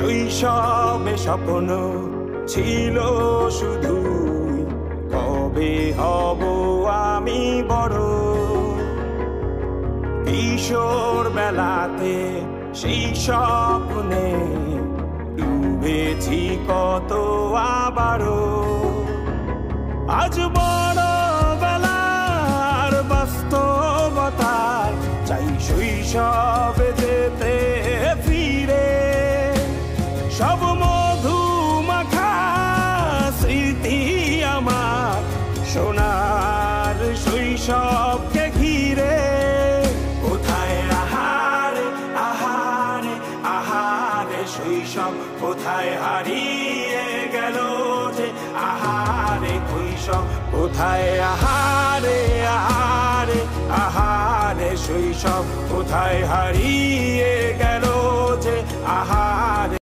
শৈশবে স্বপ্ন ছিল শুধু কবে হব আমি বড়। কিশোর বেলাতে সেই স্বপ্নে ডুবেছি কত আবারও। আজ বড় বেলার বাস্তবতার চাই শৈশবে যেতে ফিরে। সব মধুমাখা স্মৃতি আমার সোনার শৈশবকে ঘিরে। কোথায় আহারে আহারে আহারে শৈশব কোথায় হারিয়ে গেল যে আহারে কৈশব। কোথায় আহারে আহারে আহারে শৈশব কোথায় হারিয়ে গেল যে আহারে।